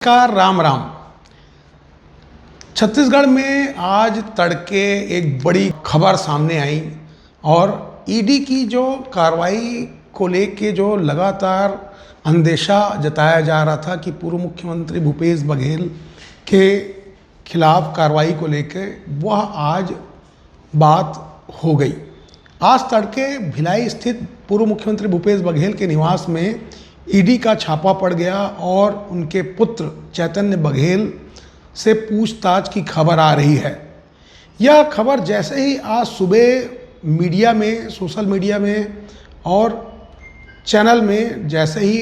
नमस्कार, राम राम। छत्तीसगढ़ में आज तड़के एक बड़ी खबर सामने आई और ईडी की जो कार्रवाई को लेके जो लगातार अंदेशा जताया जा रहा था कि पूर्व मुख्यमंत्री भूपेश बघेल के खिलाफ कार्रवाई को लेके वह आज बात हो गई। आज तड़के भिलाई स्थित पूर्व मुख्यमंत्री भूपेश बघेल के निवास में ईडी का छापा पड़ गया और उनके पुत्र चैतन्य बघेल से पूछताछ की खबर आ रही है। यह खबर जैसे ही आज सुबह मीडिया में, सोशल मीडिया में और चैनल में जैसे ही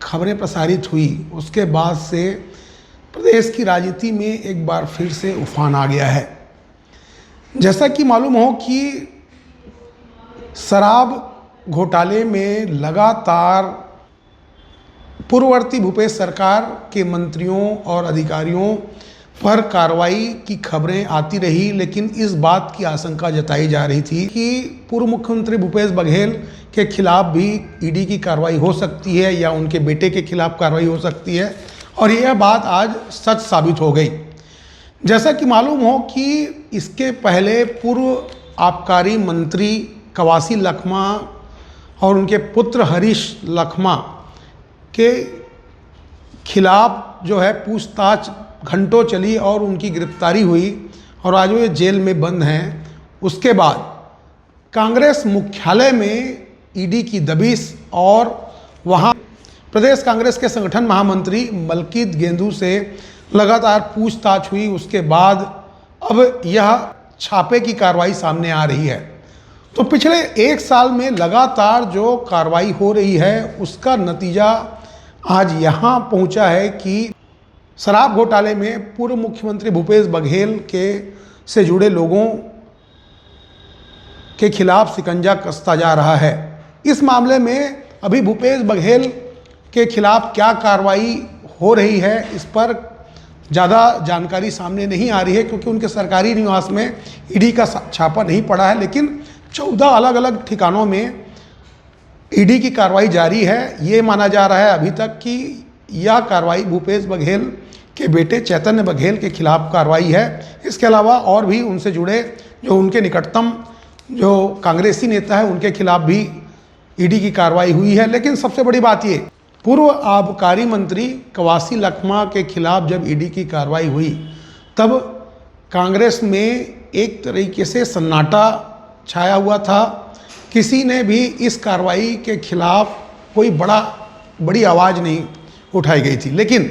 खबरें प्रसारित हुई, उसके बाद से प्रदेश की राजनीति में एक बार फिर से उफान आ गया है। जैसा कि मालूम हो कि शराब घोटाले में लगातार पूर्ववर्ती भूपेश सरकार के मंत्रियों और अधिकारियों पर कार्रवाई की खबरें आती रही, लेकिन इस बात की आशंका जताई जा रही थी कि पूर्व मुख्यमंत्री भूपेश बघेल के खिलाफ भी ईडी की कार्रवाई हो सकती है या उनके बेटे के खिलाफ कार्रवाई हो सकती है, और यह बात आज सच साबित हो गई। जैसा कि मालूम हो कि इसके पहले पूर्व आबकारी मंत्री कवासी लखमा और उनके पुत्र हरीश लखमा के खिलाफ जो है पूछताछ घंटों चली और उनकी गिरफ्तारी हुई और आज वे जेल में बंद हैं। उसके बाद कांग्रेस मुख्यालय में ईडी की दबिश और वहां प्रदेश कांग्रेस के संगठन महामंत्री मलकीत गेंदू से लगातार पूछताछ हुई। उसके बाद अब यह छापे की कार्रवाई सामने आ रही है। तो पिछले एक साल में लगातार जो कार्रवाई हो रही है, उसका नतीजा आज यहाँ पहुँचा है कि शराब घोटाले में पूर्व मुख्यमंत्री भूपेश बघेल के से जुड़े लोगों के खिलाफ शिकंजा कसता जा रहा है। इस मामले में अभी भूपेश बघेल के खिलाफ क्या कार्रवाई हो रही है, इस पर ज़्यादा जानकारी सामने नहीं आ रही है, क्योंकि उनके सरकारी निवास में ईडी का छापा नहीं पड़ा है, लेकिन 14 अलग अलग ठिकानों में ईडी की कार्रवाई जारी है। ये माना जा रहा है अभी तक कि यह कार्रवाई भूपेश बघेल के बेटे चैतन्य बघेल के खिलाफ कार्रवाई है। इसके अलावा और भी उनसे जुड़े जो उनके निकटतम जो कांग्रेसी नेता है, उनके खिलाफ भी ईडी की कार्रवाई हुई है। लेकिन सबसे बड़ी बात ये, पूर्व आबकारी मंत्री कवासी लखमा के खिलाफ जब ईडी की कार्रवाई हुई, तब कांग्रेस में एक तरीके से सन्नाटा छाया हुआ था। किसी ने भी इस कार्रवाई के खिलाफ कोई बड़ी आवाज़ नहीं उठाई गई थी। लेकिन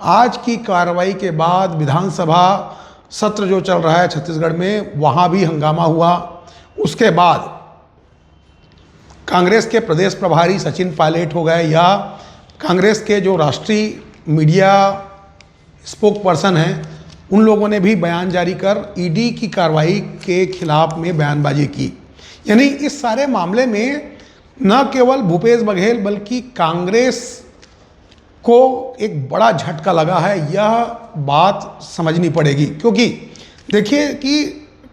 आज की कार्रवाई के बाद विधानसभा सत्र जो चल रहा है छत्तीसगढ़ में, वहाँ भी हंगामा हुआ। उसके बाद कांग्रेस के प्रदेश प्रभारी सचिन पायलट हो गए, या कांग्रेस के जो राष्ट्रीय मीडिया स्पोक पर्सन हैं, उन लोगों ने भी बयान जारी कर ईडी की कार्रवाई के खिलाफ में बयानबाजी की। यानी इस सारे मामले में न केवल भूपेश बघेल बल्कि कांग्रेस को एक बड़ा झटका लगा है। यह बात समझनी पड़ेगी, क्योंकि देखिए कि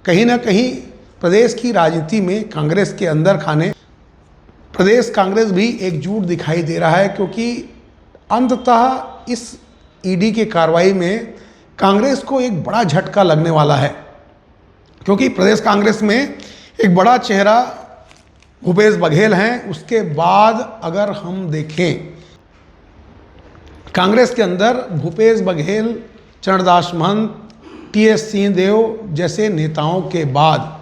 कहीं ना कहीं प्रदेश की राजनीति में कांग्रेस के अंदर खाने प्रदेश कांग्रेस भी एकजुट दिखाई दे रहा है, क्योंकि अंततः इस ईडी की कार्रवाई में कांग्रेस को एक बड़ा झटका लगने वाला है, क्योंकि प्रदेश कांग्रेस में एक बड़ा चेहरा भूपेश बघेल हैं। उसके बाद अगर हम देखें कांग्रेस के अंदर भूपेश बघेल, चरणदास महंत, टीएस सिंहदेव जैसे नेताओं के बाद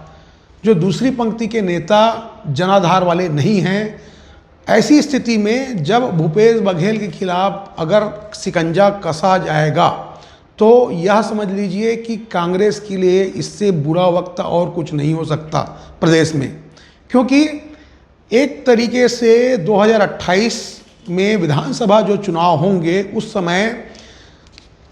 जो दूसरी पंक्ति के नेता जनाधार वाले नहीं हैं, ऐसी स्थिति में जब भूपेश बघेल के खिलाफ अगर शिकंजा कसा जाएगा, तो यह समझ लीजिए कि कांग्रेस के लिए इससे बुरा वक्त और कुछ नहीं हो सकता प्रदेश में। क्योंकि एक तरीके से 2028 में विधानसभा जो चुनाव होंगे, उस समय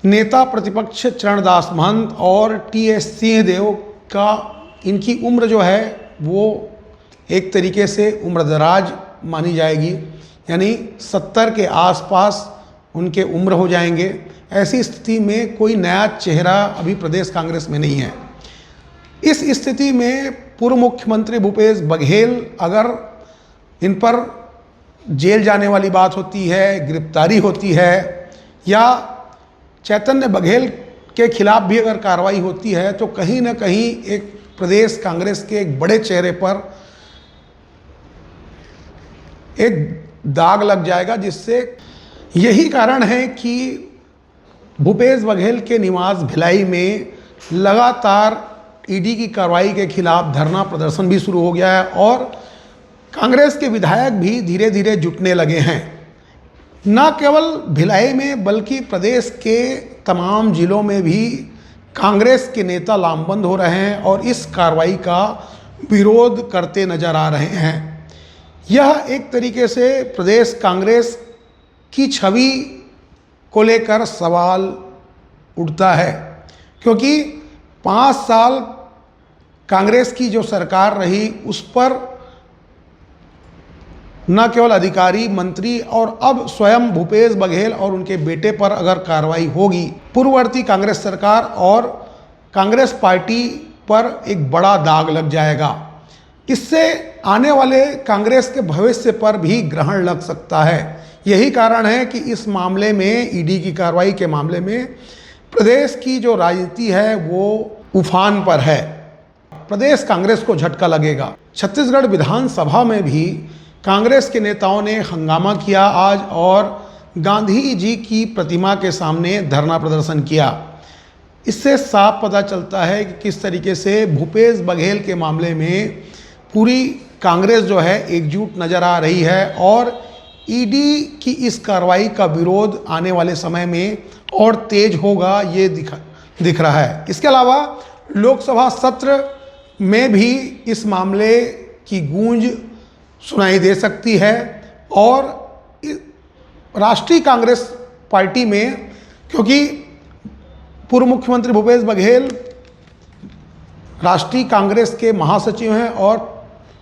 नेता प्रतिपक्ष चरणदास महंत और टीएस सिंहदेव का, इनकी उम्र जो है वो एक तरीके से उम्रदराज मानी जाएगी, यानी 70 के आसपास उनके उम्र हो जाएंगे। ऐसी स्थिति में कोई नया चेहरा अभी प्रदेश कांग्रेस में नहीं है। इस स्थिति में पूर्व मुख्यमंत्री भूपेश बघेल अगर इन पर जेल जाने वाली बात होती है, गिरफ्तारी होती है, या चैतन्य बघेल के खिलाफ भी अगर कार्रवाई होती है तो कहीं ना कहीं एक प्रदेश कांग्रेस के एक बड़े चेहरे पर एक दाग लग जाएगा, जिससे यही कारण है कि भूपेश बघेल के निवास भिलाई में लगातार ईडी की कार्रवाई के खिलाफ धरना प्रदर्शन भी शुरू हो गया है और कांग्रेस के विधायक भी धीरे धीरे जुटने लगे हैं। न केवल भिलाई में बल्कि प्रदेश के तमाम जिलों में भी कांग्रेस के नेता लामबंद हो रहे हैं और इस कार्रवाई का विरोध करते नजर आ रहे हैं। यह एक तरीके से प्रदेश कांग्रेस की छवि को लेकर सवाल उठता है, क्योंकि 5 साल कांग्रेस की जो सरकार रही उस पर न केवल अधिकारी, मंत्री और अब स्वयं भूपेश बघेल और उनके बेटे पर अगर कार्रवाई होगी, पूर्ववर्ती कांग्रेस सरकार और कांग्रेस पार्टी पर एक बड़ा दाग लग जाएगा। इससे आने वाले कांग्रेस के भविष्य पर भी ग्रहण लग सकता है। यही कारण है कि इस मामले में, ईडी की कार्रवाई के मामले में प्रदेश की जो राजनीति है वो उफान पर है। प्रदेश कांग्रेस को झटका लगेगा। छत्तीसगढ़ विधानसभा में भी कांग्रेस के नेताओं ने हंगामा किया आज और गांधी जी की प्रतिमा के सामने धरना प्रदर्शन किया। इससे साफ पता चलता है कि किस तरीके से भूपेश बघेल के मामले में पूरी कांग्रेस जो है एकजुट नज़र आ रही है और ईडी की इस कार्रवाई का विरोध आने वाले समय में और तेज होगा, ये दिख रहा है। इसके अलावा लोकसभा सत्र में भी इस मामले की गूंज सुनाई दे सकती है और राष्ट्रीय कांग्रेस पार्टी में, क्योंकि पूर्व मुख्यमंत्री भूपेश बघेल राष्ट्रीय कांग्रेस के महासचिव हैं और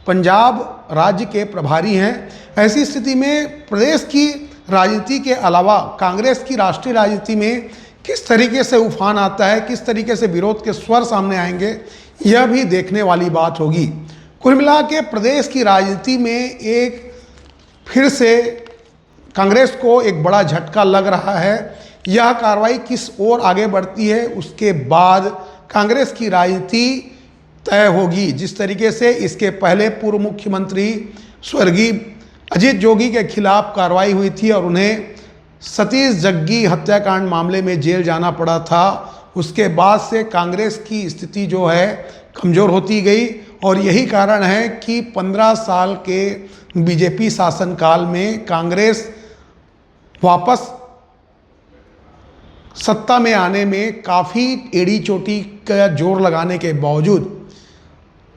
पंजाब राज्य के प्रभारी हैं, ऐसी स्थिति में प्रदेश की राजनीति के अलावा कांग्रेस की राष्ट्रीय राजनीति में किस तरीके से उफान आता है, किस तरीके से विरोध के स्वर सामने आएंगे, यह भी देखने वाली बात होगी। कुल मिला के प्रदेश की राजनीति में एक फिर से कांग्रेस को एक बड़ा झटका लग रहा है। यह कार्रवाई किस ओर आगे बढ़ती है उसके बाद कांग्रेस की राजनीति तय होगी। जिस तरीके से इसके पहले पूर्व मुख्यमंत्री स्वर्गीय अजीत जोगी के खिलाफ कार्रवाई हुई थी और उन्हें सतीश जग्गी हत्याकांड मामले में जेल जाना पड़ा था, उसके बाद से कांग्रेस की स्थिति जो है कमज़ोर होती गई और यही कारण है कि 15 साल के बीजेपी शासनकाल में कांग्रेस वापस सत्ता में आने में काफ़ी एड़ी चोटी का जोर लगाने के बावजूद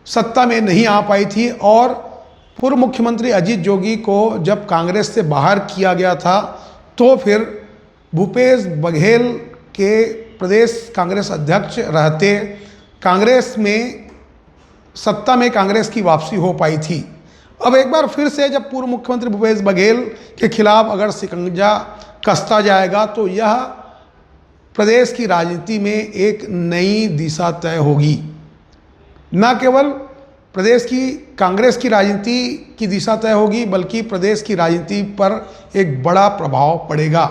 सत्ता में नहीं आ पाई थी और पूर्व मुख्यमंत्री अजीत जोगी को जब कांग्रेस से बाहर किया गया था तो फिर भूपेश बघेल के प्रदेश कांग्रेस अध्यक्ष रहते कांग्रेस में सत्ता में कांग्रेस की वापसी हो पाई थी। अब एक बार फिर से जब पूर्व मुख्यमंत्री भूपेश बघेल के खिलाफ अगर शिकंजा कसता जाएगा तो यह प्रदेश की राजनीति में एक नई दिशा तय होगी। न केवल प्रदेश की कांग्रेस की राजनीति की दिशा तय होगी बल्कि प्रदेश की राजनीति पर एक बड़ा प्रभाव पड़ेगा।